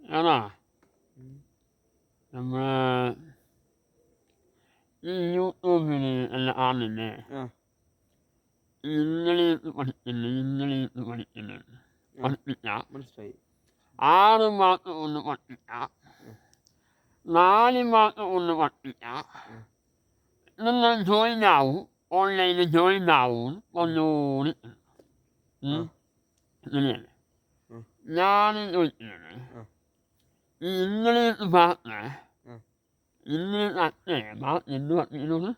ആണോ ഉം. നമ്മള് ഈ യൂട്യൂബില് എല്ലാം ആണില്ലേ ആ ഇംഗ്ലീഷ് പഠിക്കുന്നു ആ പഠിപ്പിച്ച മനസ്സിലായി. 6 മാസം കൊണ്ട് പഠിപ്പിച്ച ഉം, 4 മാസം കൊണ്ട് പഠിപ്പിച്ച ഉം, നിങ്ങൾ ജോയിൻ ആവും ഓൺലൈനിൽ ജോയിൻ ആവും ഉം. കൊണ്ടുകൂടി ആ ഇങ്ങനെയല്ലേ ആ ഞാൻ ചോദിക്കുന്നത് ആ ഈ ഇംഗ്ലീഷ് ഭാഷ ആ ഇംഗ്ലീഷ് അച്ഛനെ ഭാഷ എന്ത് പഠിപ്പിക്കുന്നത്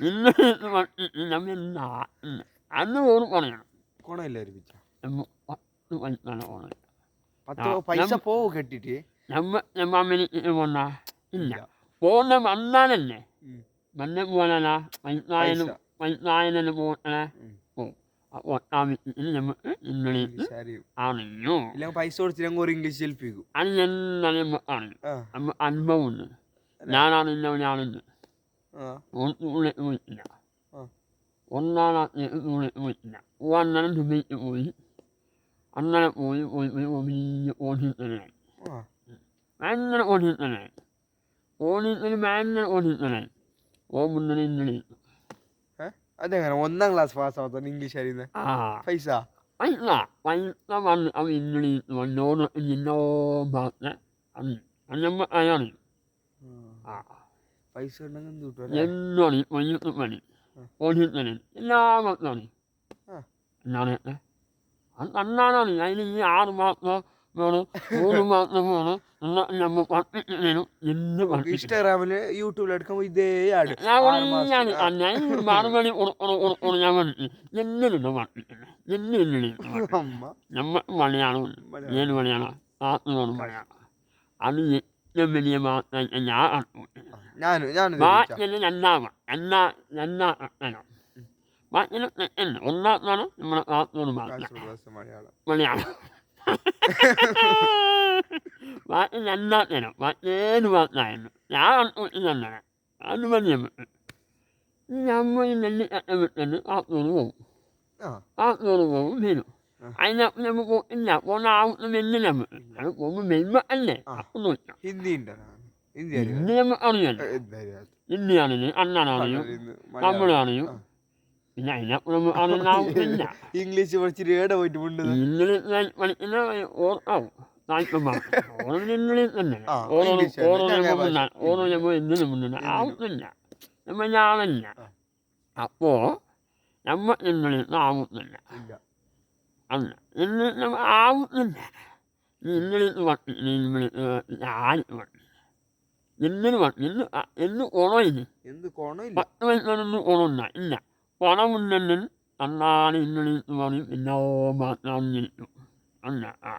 ഇംഗ്ലീഷ് പഠിപ്പിച്ച് നമ്മൾ എന്താ അന്നോട് പറയണം ഗുണമില്ലായിരിപ്പിച്ച നമ്മ 10 പൈസ ഓണം 10 പൈസ പോവും കെട്ടിട്ട്. നമ്മ അമേരിക്കയിൽ പോണ്ട ഇല്ല ഇല്ല. പോകുന്ന വന്നാലല്ലേ ഉം. വന്ന പോലല്ല പൈസ പൈസായനെ പോകണേ ഉം. പോകും അപ്പോൾ ആവശ്യത്തിന് നമുക്ക് ഇംഗ്ലീഷ് ഇംഗ്ലീഷ് അറിയും. അറിഞ്ഞു ഇല്ലെങ്കിൽ പൈസ കൊടുത്തില്ലെങ്കിൽ ഒരു ഇംഗ്ലീഷ് ഏൽപ്പിക്കും. അത് എന്താണ് നമുക്ക് അറിയും ആ നമ്മ അനുഭവമുണ്ട് അല്ലേ? ഞാനാണില്ല ഒരാളുണ്ട് ആ സ്കൂളിൽ പോയിട്ടില്ല ആ 1-ാം ക്ലാസ് സ്കൂളിൽ പോയിട്ടില്ല അന്നേരം ദുബൈക്ക് പോയി അങ്ങനെ പോയി വലിയ ഓഫീസറായി ആ ഭയങ്കര ഓഫീസറായി ഭയങ്കര ഓഫീസറായി പോകുന്നത് ഇംഗ്ലീഷ് അതെങ്ങനെ 1-ാം ക്ലാസ് പാസ്സാവാത്ത ഇംഗ്ലീഷ് അറിയുന്നത്? ആ പൈസ പൈസ വന്ന് അവ ഇംഗ്ലീഷ് വന്നോട് എന്നോ ഭാഷ അറിയും അത് നമ്മൾ അറിയും ആ പൈസ ഉണ്ടെങ്കിൽ എന്ത് കിട്ടും അല്ലേ? എന്നോട് വൈകിട്ട് പണി ഓഫീസറിൽ എല്ലാ മക്കളും ആ എന്താണ് അത് കണ്ടാലാണ് അതിന് ഈ 6 മാസം വേണം 3 മാസം വേണം എന്നാൽ നമ്മൾ പഠിപ്പിക്കുന്നതിനും എന്ത് ഓക്കെ. പഠിപ്പിക്കണം ഇൻസ്റ്റാഗ്രാമില് യൂട്യൂബിലെടുക്കുമ്പോൾ ഇതേ ആഡ് ഞാൻ 6 മാസത്തിൽ. ആ ഞാൻ മറുപടി ഞാൻ പഠിപ്പിക്കും എന്തിനുണ്ടോ പഠിപ്പിക്കുന്നത് എന്തിനു അമ്മ നമ്മൾ മലയാളം മലയാളം ഏത് മലയാളം ആത്മോട് കാശ്. മലയാളം അത് ഏറ്റവും വലിയ ഭാഷ ഞാൻ കണ്ടുപിടിച്ചത് ഞാനും തെളിയിച്ച. ബാക്കിയിൽ രണ്ടാം ബാക്കിയിൽ തെറ്റുണ്ട് ഒന്നാമതാണ് നമ്മുടെ ആത്മോട് ഭാഷ കാസർഗോഡ് ഭാഷ മലയാളം. മലയാളം ബാക്കി രണ്ടാം മറ്റേത് ഭാഷയായിരുന്നു ഞാൻ കണ്ടുപിടിച്ചതന്നെ അത് മതി നമുക്ക് നമ്മൾ നെല്ലിക്കട്ട വിട്ടത് ആത്മോട് പോകും ആ ആത്മോട് പോകും വരും ആ. അതിനകത്ത് നമുക്ക് ഇല്ല പോകുന്ന ആവശ്യം വലിയ നമുക്ക് ഇല്ല. അത് പോകുമ്പോൾ വരുമ്പോൾ അല്ലേ ആ ഒന്നുമില്ല ഹിന്ദി ഉണ്ട്. ഹിന്ദി അറിയാം. ഹിന്ദി നമുക്ക് അറിയാലോ എന്തറിയാം? ഹിന്ദിയാണെങ്കിലും അണ്ണനാണെങ്കിലും മലയാളം. തമിഴാണെങ്കിലും ആ. പിന്നെ അതിനപ്പുറം അറിയുന്ന ആവശ്യമില്ല ഇംഗ്ലീഷ് പഠിച്ചിട്ട് ഏടെ പോയിട്ട് മിണ്ടുന്നത്? ഇംഗ്ലീഷ് പഠിക്കുന്ന ഓർക്കാവും താല്പര്യമാണ് ഓരോ ഇംഗ്ലീഷ് തന്നെ ആ ഇംഗ്ലീഷ് ഓരോ ഞങ്ങളുടെ ഭാഷ. ഓരോ എന്തിനും മുന്നില്ല എന്തിനും. ആവശ്യമില്ല നമ്മൾ ഞാനല്ല ആ. അപ്പോൾ നമ്മൾ ഇംഗ്ലീഷ് ആവുന്നില്ല ഇല്ല. അല്ല ഇംഗ്ലീഷ് നമ്മൾ ആവുന്നില്ല ഈ ഇംഗ്ലീഷ് പഠിപ്പിക്കുന്ന ഇംഗ്ലീഷ് ആര് പഠിപ്പിക്കും എന്തിനു പഠിക്കും എന്ന് ഓണമില്ല എന്ത് കോണമില്ല. 10 വയസ്സിലൊന്നും ഓണമില്ല ഇല്ല പണമുണ്ടെങ്കിൽ അന്നാണ് ഇംഗ്ലീഷ് പറയും എല്ലാ മാസം അല്ല ആ